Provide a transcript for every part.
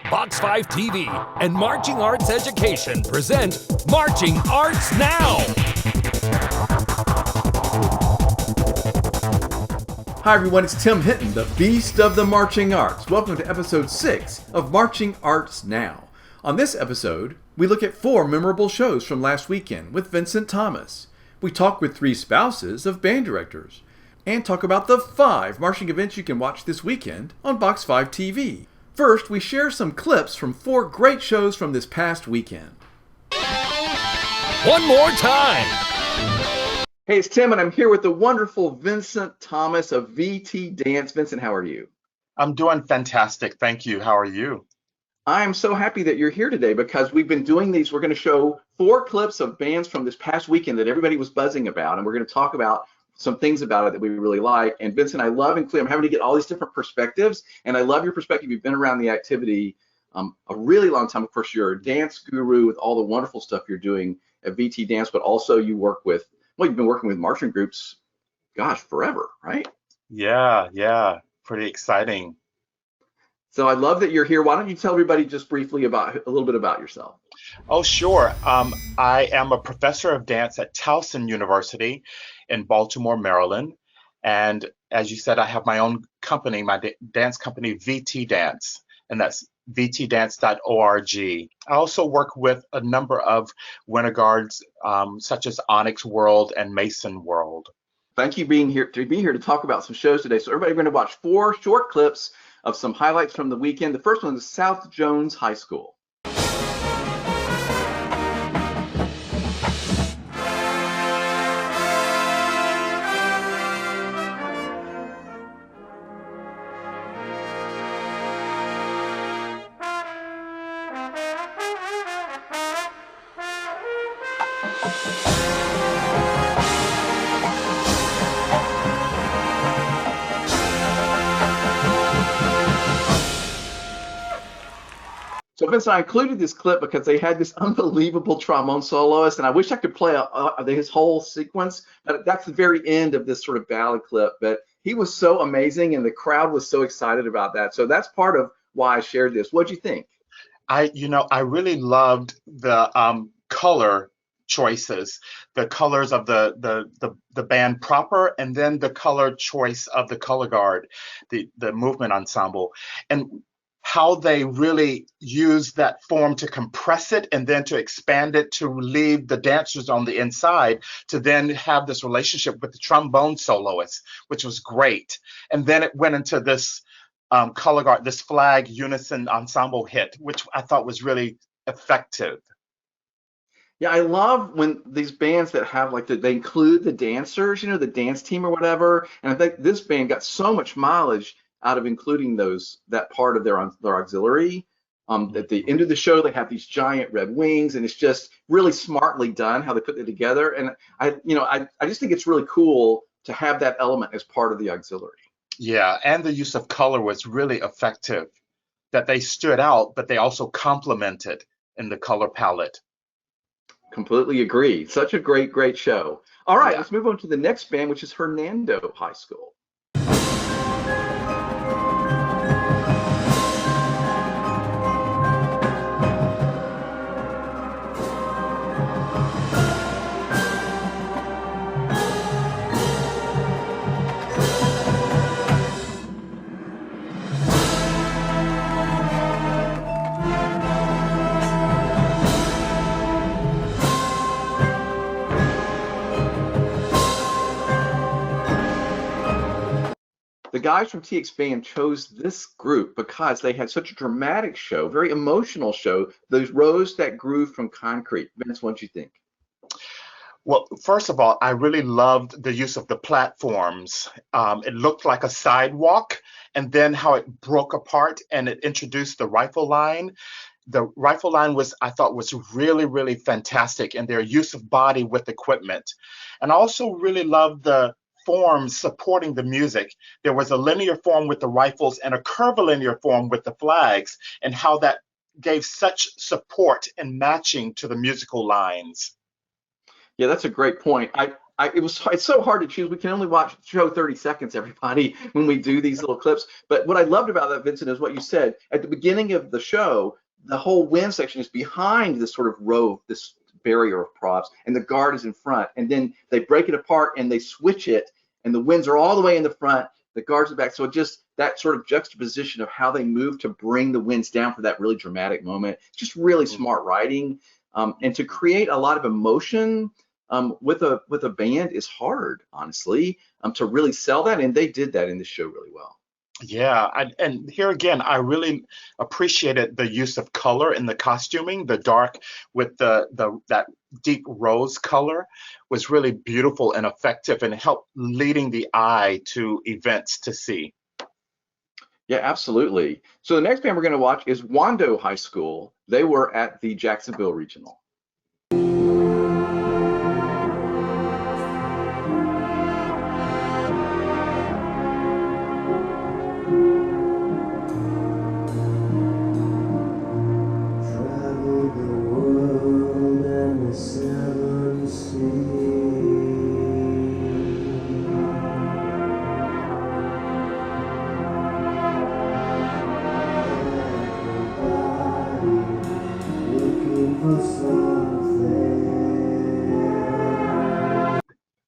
BOX5-TV and Marching Arts Education present Marching Arts Now! Hi everyone, it's Tim Hinton, the Beast of the Marching Arts. Welcome to episode 6 of Marching Arts Now. On this episode, we look at 4 memorable shows from last weekend with Vincent Thomas. We talk with 3 spouses of band directors and talk about the 5 marching events you can watch this weekend on BOX5-TV. First, we share some clips from 4 great shows from this past weekend. One more time! Hey, it's Tim, and I'm here with the wonderful Vincent Thomas of VT Dance. Vincent, how are you? I'm doing fantastic. Thank you. How are you? I am so happy that you're here today because we've been doing these. We're going to show 4 clips of bands from this past weekend that everybody was buzzing about, and we're going to talk about some things about it that we really like. And Vincent, I love including, I'm having to get all these different perspectives, and I love your perspective. You've been around the activity a really long time. Of course, you're a dance guru with all the wonderful stuff you're doing at VT Dance, but also you work with, well, you've been working with marching groups, gosh, forever, right? Yeah. Pretty exciting. So I love that you're here. Why don't you tell everybody just briefly about a little bit about yourself? Oh, sure. I am a professor of dance at Towson University in Baltimore, Maryland. And as you said, I have my own company, my dance company, VT Dance, and that's vtdance.org. I also work with a number of winter guards, such as Onyx World and Mason World. Thank you for being here to talk about some shows today. So everybody, we're going to watch 4 short clips of some highlights from the weekend. The first one is South Jones High School. So Vincent, I included this clip because they had this unbelievable trombone soloist, and I wish I could play his whole sequence, but that's the very end of this sort of ballad clip. But he was so amazing, and the crowd was so excited about that. So that's part of why I shared this. What'd you think? I really loved the color choices, the colors of the band proper, and then the color choice of the color guard, the movement ensemble, and how they really use that form to compress it and then to expand it to leave the dancers on the inside to then have this relationship with the trombone soloist, which was great. And then it went into this color guard, this flag unison ensemble hit, which I thought was really effective. Yeah, I love when these bands that have they include the dancers, the dance team or whatever. And I think this band got so much mileage out of including that part of their auxiliary. At the end of the show, they have these giant red wings, and it's just really smartly done how they put it together. And I just think it's really cool to have that element as part of the auxiliary. Yeah, and the use of color was really effective. That they stood out, but they also complemented in the color palette. Completely agree. Such a great show. All right, Yeah. Let's move on to the next band, which is Hernando High School. The guys from TX Band chose this group because they had such a dramatic show, very emotional show. Those rows that grew from concrete. Vince, what do you think? Well, first of all, I really loved the use of the platforms. It looked like a sidewalk, and then how it broke apart and it introduced the rifle line. The rifle line I thought was really fantastic in their use of body with equipment. And I also really loved the forms supporting the music. There was a linear form with the rifles and a curvilinear form with the flags, and how that gave such support and matching to the musical lines. Yeah, that's a great point. it's so hard to choose. We can only show 30 seconds, everybody, when we do these little clips. But what I loved about that, Vincent, is what you said at the beginning of the show. The whole wind section is behind this sort of row, this barrier of props, and the guard is in front. And then they break it apart and they switch it, and the winds are all the way in the front, the guards are back. So just that sort of juxtaposition of how they move to bring the winds down for that really dramatic moment. It's just really smart writing, and to create a lot of emotion with a band is hard, honestly, to really sell that, and they did that in the show really well. Yeah, and here again, I really appreciated the use of color in the costuming. The dark with that deep rose color was really beautiful and effective, and helped leading the eye to events to see. Yeah, absolutely. So the next band we're going to watch is Wando High School. They were at the Jacksonville Regional.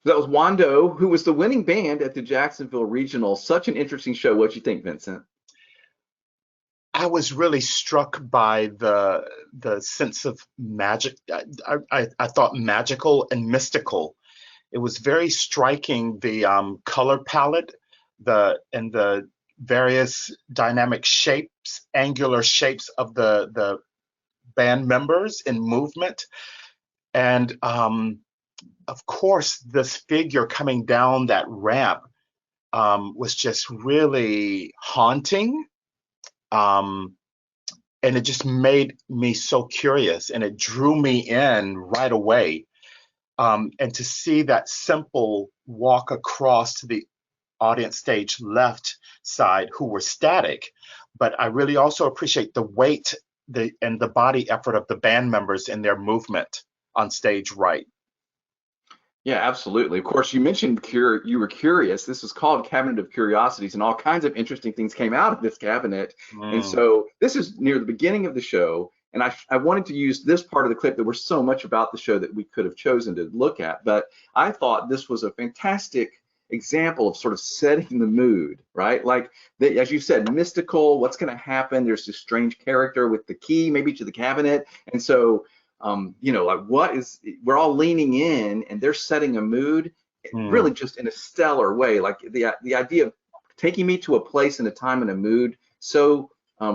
That was Wando, who was the winning band at the Jacksonville Regional. Such an interesting show. What do you think, Vincent? I was really struck by the sense of magic. I thought magical and mystical. It was very striking, the color palette, and the various dynamic shapes, angular shapes of the band members in movement, and of course, this figure coming down that ramp was just really haunting. And it just made me so curious, and it drew me in right away. And to see that simple walk across to the audience stage left side, who were static, but I really also appreciate the weight and the body effort of the band members in their movement on stage right. Yeah, absolutely. Of course, you mentioned you were curious. This was called Cabinet of Curiosities, and all kinds of interesting things came out of this cabinet. And so this is near the beginning of the show, and I wanted to use this part of the clip. There was so much about the show that we could have chosen to look at, but I thought this was a fantastic example of sort of setting the mood, right? Like, as you said, mystical, what's going to happen? There's this strange character with the key maybe to the cabinet, and so like we're all leaning in, and they're setting a mood really just in a stellar way. Like the idea of taking me to a place and a time and a mood so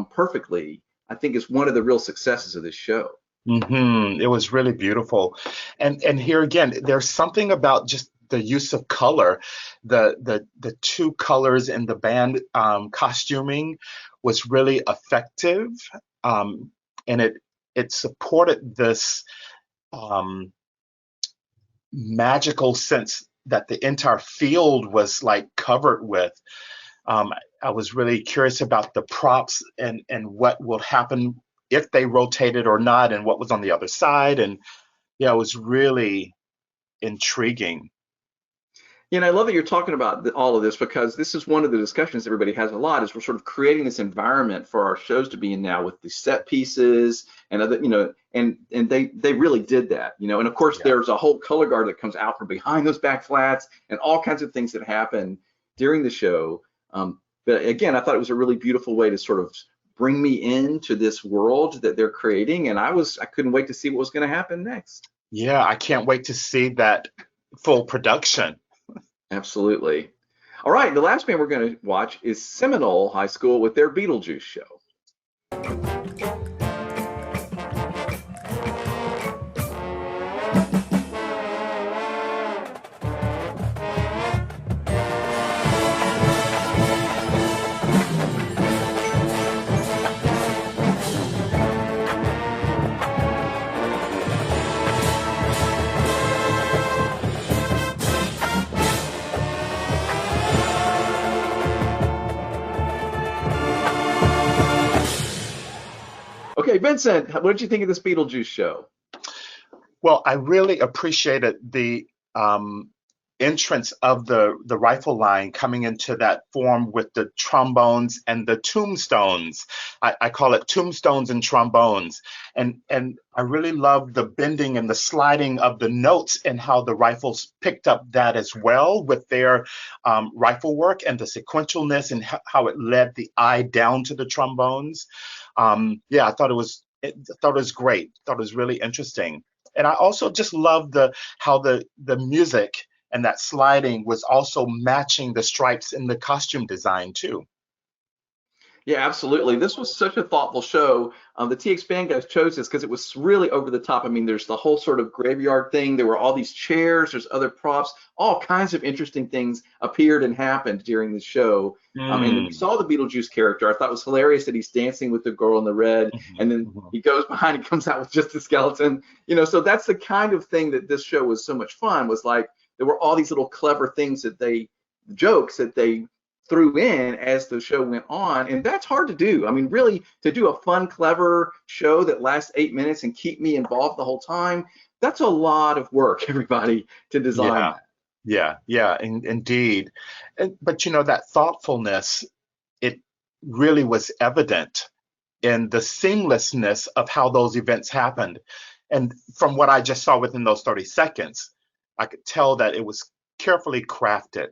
perfectly, I think is one of the real successes of this show. It was really beautiful. And here again, there's something about just the use of color. The two colors in the band costuming was really effective. And it supported this magical sense that the entire field was like covered with. I was really curious about the props and what will happen if they rotated or not, and what was on the other side. And yeah, it was really intriguing. And I love that you're talking about all of this, because this is one of the discussions everybody has a lot, is we're sort of creating this environment for our shows to be in now with the set pieces and other, and they really did that, and of course there's a whole color guard that comes out from behind those back flats and all kinds of things that happen during the show. But again, I thought it was a really beautiful way to sort of bring me into this world that they're creating, and I couldn't wait to see what was going to happen next. Yeah, I can't wait to see that full production. Absolutely. All right, the last band we're going to watch is Seminole High School with their Beetlejuice show. Okay, Vincent, what did you think of this Beetlejuice show? Well, I really appreciated the entrance of the rifle line coming into that form with the trombones and the tombstones. I call it tombstones and trombones. And I really love the bending and the sliding of the notes and how the rifles picked up that as well with their rifle work and the sequentialness and how it led the eye down to the trombones. Yeah, I thought it was great. I thought it was really interesting. And I also just love how the music and that sliding was also matching the stripes in the costume design too. Yeah, absolutely. This was such a thoughtful show. The TX Band guys chose this because it was really over the top. I mean, there's the whole sort of graveyard thing. There were all these chairs. There's other props. All kinds of interesting things appeared and happened during the show. And we saw the Beetlejuice character. I thought it was hilarious that he's dancing with the girl in the red, and then he goes behind and comes out with just a skeleton. You know, so that's the kind of thing that this show was so much fun. Was like there were all these little clever things jokes that they threw in as the show went on, and that's hard to do. I mean, really, to do a fun, clever show that lasts 8 minutes and keep me involved the whole time, that's a lot of work, everybody, to design that. Yeah, indeed. But you know, that thoughtfulness, it really was evident in the seamlessness of how those events happened. And from what I just saw within those 30 seconds, I could tell that it was carefully crafted.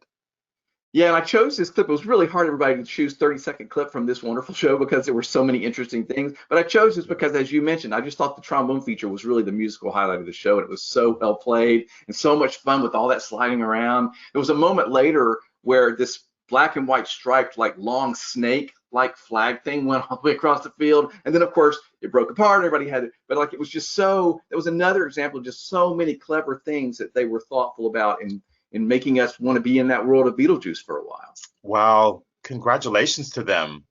Yeah, and I chose this clip. It was really hard, everybody, to choose 30-second clip from this wonderful show because there were so many interesting things. But I chose this because, as you mentioned, I just thought the trombone feature was really the musical highlight of the show. And it was so well played and so much fun with all that sliding around. There was a moment later where this black and white striped, like long snake-like flag thing went all the way across the field. And then, of course, it broke apart. Everybody had it. But like it was just so, that was another example of just so many clever things that they were thoughtful about in making us want to be in that world of Beetlejuice for a while. Wow, congratulations to them.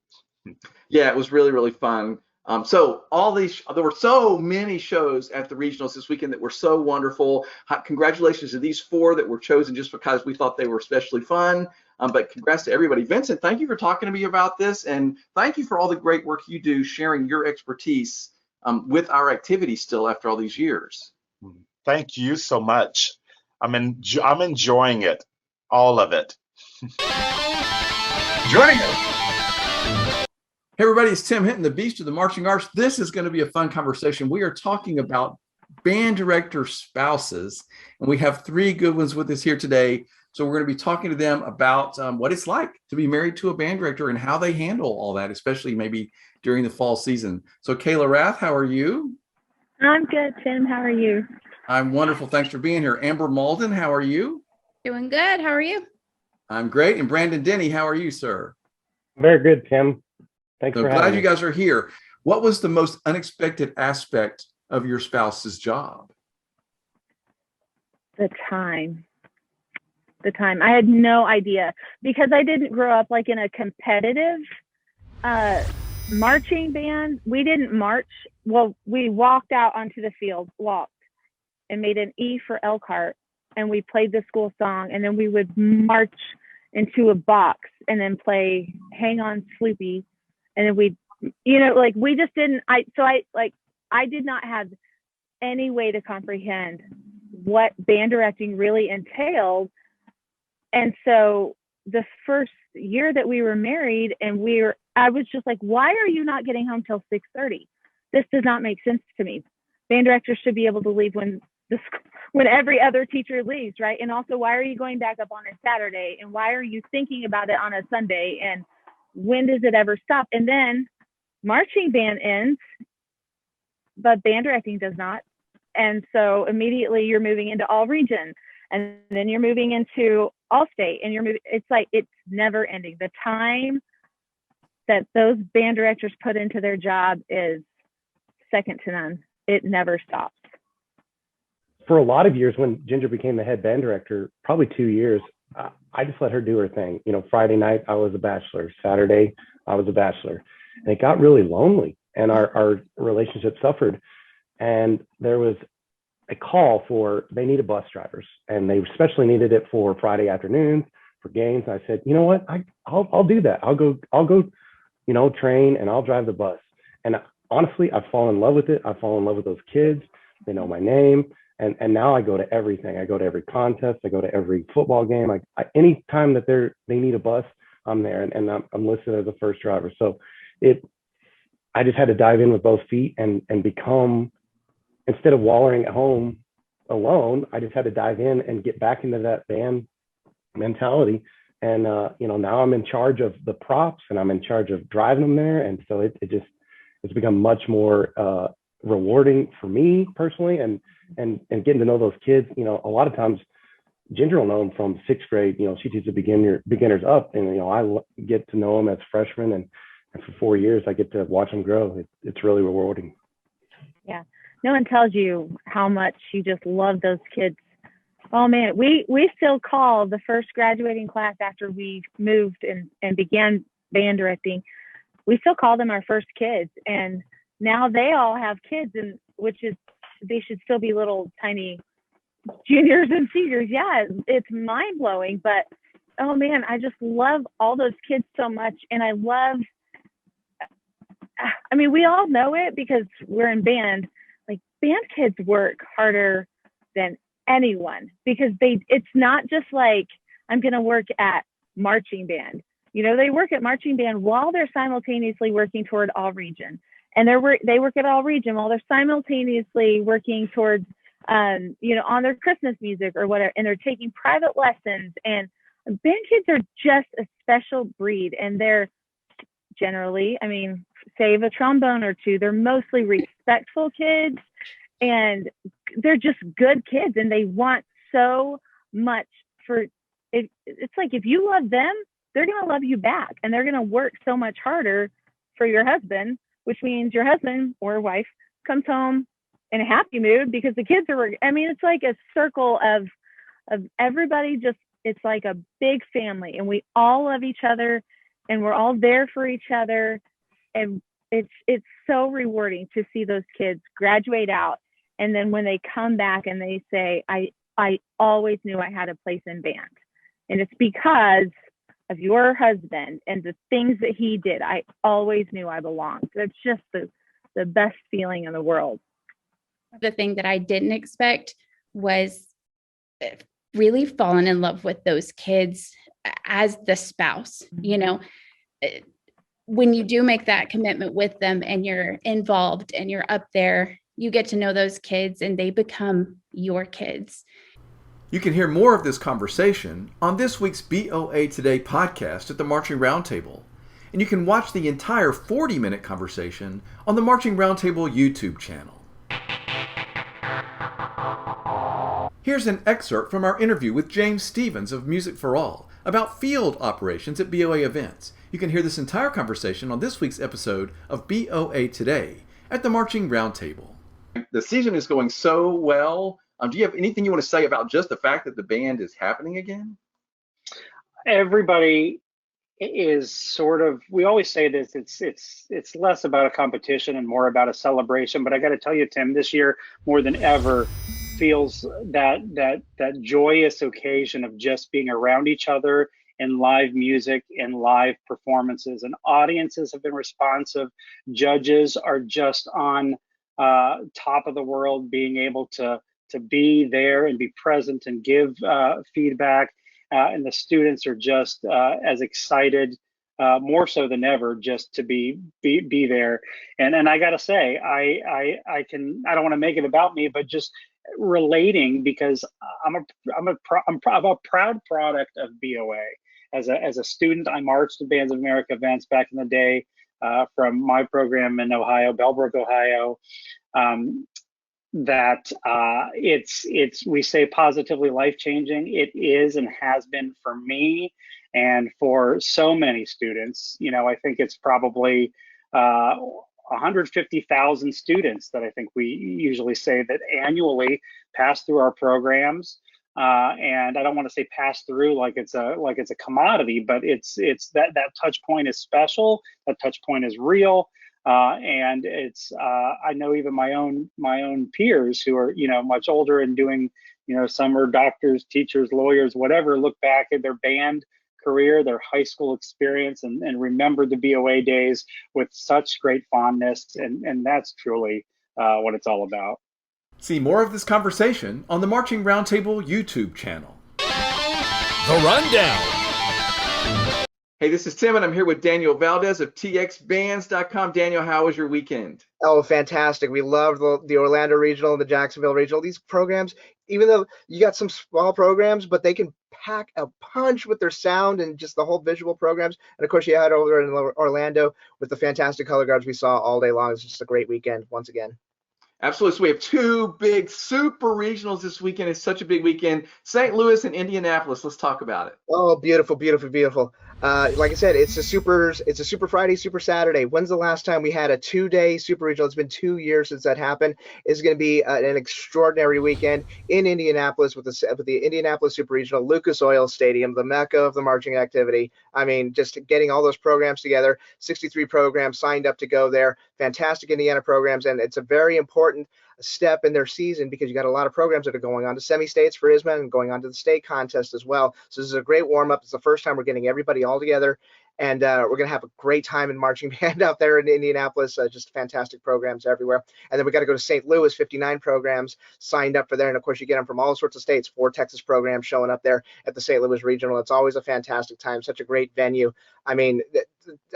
Yeah, it was really, really fun. So there were so many shows at the regionals this weekend that were so wonderful. Congratulations to these 4 that were chosen just because we thought they were especially fun. But congrats to everybody. Vincent, thank you for talking to me about this, and thank you for all the great work you do sharing your expertise with our activities still after all these years. Thank you so much. I'm enjoying it, all of it. Joining us. Hey everybody, it's Tim Hinton, the Beast of the Marching Arts. This is going to be a fun conversation. We are talking about band director spouses, and we have 3 good ones with us here today. So we're going to be talking to them about what it's like to be married to a band director and how they handle all that, especially maybe during the fall season. So Kayla Rath, how are you? I'm good, Tim. How are you? I'm wonderful. Thanks for being here. Amber Malden, how are you? Doing good. How are you? I'm great. And Brandon Denny, how are you, sir? Very good, Tim. Thanks for having me. Glad you guys are here. What was the most unexpected aspect of your spouse's job? The time. I had no idea because I didn't grow up like in a competitive marching band. We didn't march. Well, we walked out onto the field, walked, and made an E for Elkhart, and we played the school song, and then we would march into a box and then play Hang On Sloopy, and then we just didn't. I did not have any way to comprehend what band directing really entailed, and so the first year that we were married, I was just like, why are you not getting home till 6:30? This does not make sense to me. Band directors should be able to leave when every other teacher leaves, right? And also, why are you going back up on a Saturday? And why are you thinking about it on a Sunday? And when does it ever stop? And then marching band ends, but band directing does not. And so immediately you're moving into all region, and then you're moving into all state, and it's like, it's never ending. The time that those band directors put into their job is second to none. It never stops. For a lot of years, when Ginger became the head band director, probably 2 years, I just let her do her thing. You know, Friday night, I was a bachelor. Saturday, I was a bachelor. And it got really lonely, and our relationship suffered. And there was a call they needed bus drivers, and they especially needed it for Friday afternoons for games. I said, you know what, I'll do that. I'll go, train, and I'll drive the bus. And honestly, I've fallen in love with it. I fall in love with those kids. They know my name. And now I go to everything. I go to every contest. I go to every football game. Any time that they need a bus, I'm there, and I'm listed as a first driver. So I just had to dive in with both feet and become, instead of wallowing at home alone, I just had to dive in and get back into that band mentality. And now I'm in charge of the props, and I'm in charge of driving them there. And so it's become much more rewarding for me personally, and getting to know those kids. A lot of times Ginger will know them from sixth grade. She teaches beginners up, and I get to know them as freshmen, and for 4 years I get to watch them grow. It's really rewarding. Yeah, no one tells you how much you just love those kids. Oh man, we still call the first graduating class after we moved and began band directing. We still call them our first kids, and now they all have kids, and they should still be little tiny juniors and seniors. Yeah, it's mind blowing, but oh man, I just love all those kids so much. And we all know it because we're in band. Like, band kids work harder than anyone, because it's not just like, I'm going to work at marching band. They work at marching band while they're simultaneously working toward all region. And they work at all region while they're simultaneously working towards, on their Christmas music or whatever. And they're taking private lessons. And band kids are just a special breed. And they're generally, save a trombone or two, they're mostly respectful kids. And they're just good kids. And they want so much for it. It's like, if you love them, they're going to love you back. And they're going to work so much harder for your husband, which means your husband or wife comes home in a happy mood because the kids are working. It's like a circle of everybody. It's like a big family, and we all love each other, and we're all there for each other. And it's so rewarding to see those kids graduate out. And then when they come back and they say, I always knew I had a place in band. And it's because of your husband and the things that he did. I always knew I belonged. That's just the best feeling in the world. The thing that I didn't expect was really falling in love with those kids as the spouse. When you do make that commitment with them and you're involved and you're up there, you get to know those kids and they become your kids. You can hear more of this conversation on this week's BOA Today podcast at the Marching Roundtable. And you can watch the entire 40-minute conversation on the Marching Roundtable YouTube channel. Here's an excerpt from our interview with James Stevens of Music for All about field operations at BOA events. You can hear this entire conversation on this week's episode of BOA Today at the Marching Roundtable. The season is going so well. Do you have anything you want to say about just the fact that the band is happening again? Everybody is sort of, we always say this, it's less about a competition and more about a celebration. But I got to tell you, Tim, this year more than ever feels that joyous occasion of just being around each other in live music and live performances. And audiences have been responsive. Judges are just on top of the world, being able to be there and be present and give feedback. And the students are just as excited, more so than ever, just to be there. And I gotta say, I don't want to make it about me, but just relating, because I'm a proud product of BOA. As a student, I marched in Bands of America events back in the day from my program in Ohio, Bellbrook, Ohio. It's we say positively life-changing. It is and has been for me and for so many students. I think it's probably 150,000 students that I think we usually say that annually pass through our programs. And I don't want to say pass through like it's a commodity, but it's that touch point is special. That touch point is real. And it's I know even my own peers who are much older and doing some are doctors, teachers, lawyers, whatever, look back at their band career, their high school experience, and remember the BOA days with such great fondness, and that's truly what it's all about. See more of this conversation on the Marching Roundtable YouTube channel. The Rundown. Hey, this is Tim, and I'm here with Daniel Valdez of txbands.com. Daniel, how was your weekend? Oh, fantastic. We love the Orlando Regional and the Jacksonville Regional. These programs, even though you got some small programs, but they can pack a punch with their sound and just the whole visual programs. And of course, you had over in Orlando with the fantastic color guards we saw all day long. It's just a great weekend once again. Absolutely. So we have two big super regionals this weekend. It's such a big weekend. St. Louis and Indianapolis. Let's talk about it. Oh, beautiful, beautiful, beautiful. Like I said, it's a super Friday, super Saturday. When's the last time we had a 2-day super regional? It's been 2 years since that happened. It's going to be an extraordinary weekend in Indianapolis with the Indianapolis Super Regional, Lucas Oil Stadium, the mecca of the marching activity. I mean, just getting all those programs together. 63 programs signed up to go there. Fantastic Indiana programs, and it's a very important step in their season because you got a lot of programs that are going on to semi-states for ISMA and going on to the state contest as well. So this is a great warm-up. It's the first time we're getting everybody all together, and we're going to have a great time in marching band out there in Indianapolis. Just fantastic programs everywhere. And then we got to go to St. Louis, 59 programs signed up for there. And of course, you get them from all sorts of states, 4 Texas programs showing up there at the St. Louis Regional. It's always a fantastic time, such a great venue. I mean,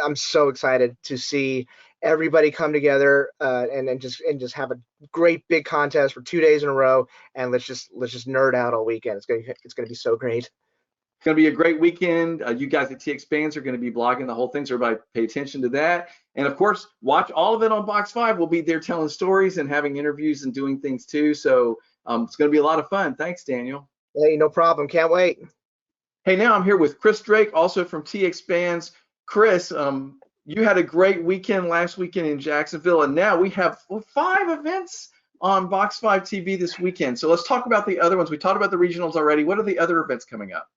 I'm so excited to see everybody come together and just have a great big contest for 2 days in a row, and let's just nerd out all weekend. It's gonna be so great. It's going to be a great weekend. You guys at TX Bands are going to be blogging the whole thing, so everybody pay attention to that. And of course, watch all of it on Box 5. We'll be there telling stories and having interviews and doing things too. So it's going to be a lot of fun. Thanks, Daniel. Hey, no problem. Can't wait. Hey, now I'm here with Chris Drake, also from TX Bands. Chris, you had a great weekend last weekend in Jacksonville, and now we have 5 events on BOX5-TV this weekend. So let's talk about the other ones. We talked about the regionals already. What are the other events coming up?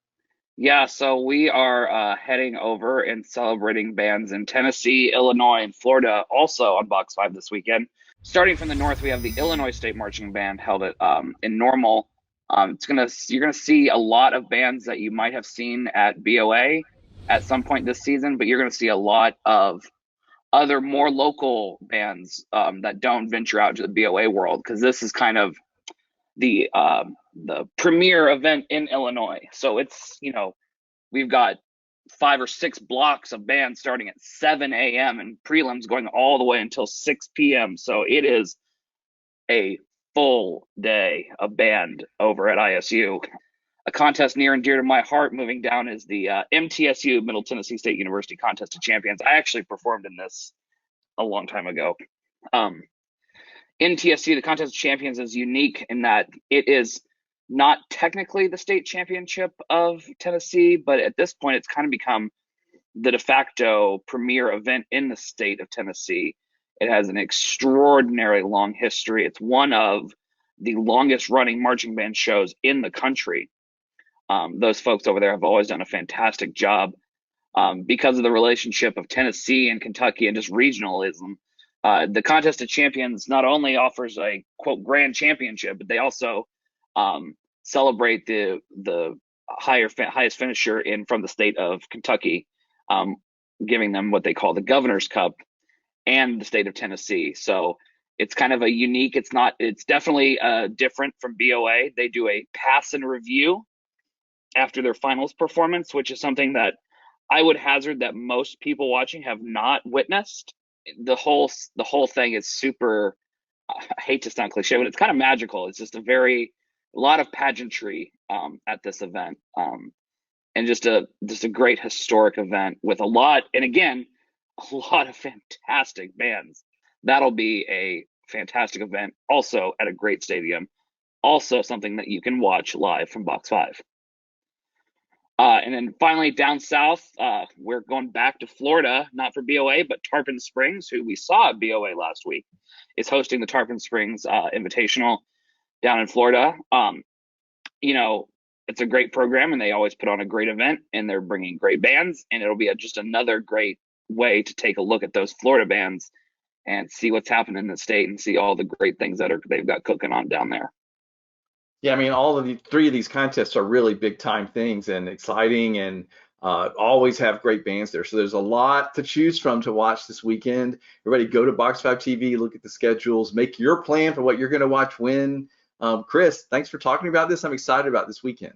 Yeah, so we are heading over and celebrating bands in Tennessee, Illinois, and Florida also on Box 5 this weekend. Starting from the north, we have the Illinois State Marching Band held at in Normal. You're gonna see a lot of bands that you might have seen at BOA at some point this season, but you're gonna see a lot of other more local bands that don't venture out to the BOA world, because this is kind of the premier event in Illinois. So it's, we've got 5 or 6 blocks of bands starting at 7 a.m. and prelims going all the way until 6 p.m. So it is a full day of band over at ISU. A contest near and dear to my heart moving down is the MTSU, Middle Tennessee State University Contest of Champions. I actually performed in this a long time ago. NTSC, the Contest of Champions, is unique in that it is not technically the state championship of Tennessee, but at this point, it's kind of become the de facto premier event in the state of Tennessee. It has an extraordinarily long history. It's one of the longest running marching band shows in the country. Those folks over there have always done a fantastic job because of the relationship of Tennessee and Kentucky and just regionalism. The Contest of Champions not only offers a quote grand championship, but they also celebrate the highest finisher from the state of Kentucky, giving them what they call the Governor's Cup, and the state of Tennessee. So it's kind of a unique. It's definitely different from BOA. They do a pass and review after their finals performance, which is something that I would hazard that most people watching have not witnessed. The whole thing is super, I hate to sound cliche, but it's kind of magical. It's just a lot of pageantry at this event, and just a great historic event with a lot of fantastic bands. That'll be a fantastic event, also at a great stadium, also something that you can watch live from Box 5. And then finally down south, we're going back to Florida, not for BOA, but Tarpon Springs, who we saw at BOA last week, is hosting the Tarpon Springs Invitational down in Florida. It's a great program, and they always put on a great event, and they're bringing great bands, and it'll be just another great way to take a look at those Florida bands and see what's happening in the state and see all the great things that they've got cooking on down there. Yeah, I mean, all of the 3 of these contests are really big time things and exciting, and Always have great bands there. So there's a lot to choose from to watch this weekend. Everybody go to BOX5-TV, look at the schedules, make your plan for what you're going to watch when. Chris, thanks for talking about this. I'm excited about this weekend.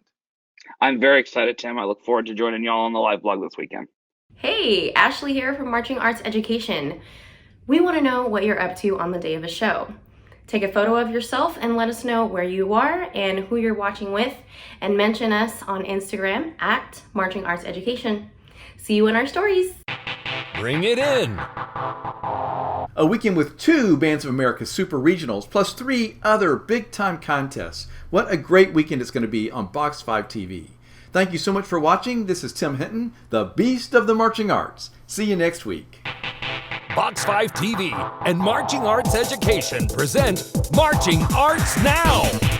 I'm very excited, Tim. I look forward to joining y'all on the live blog this weekend. Hey, Ashley here from Marching Arts Education. We want to know what you're up to on the day of a show. Take a photo of yourself and let us know where you are and who you're watching with, and mention us on Instagram at Marching Arts Education. See you in our stories. Bring it in. A weekend with 2 Bands of America Super Regionals plus 3 other big-time contests. What a great weekend it's going to be on BOX5-TV. Thank you so much for watching. This is Tim Hinton, the Beast of the Marching Arts. See you next week. BOX5-TV and Marching Arts Education present Marching Arts Now.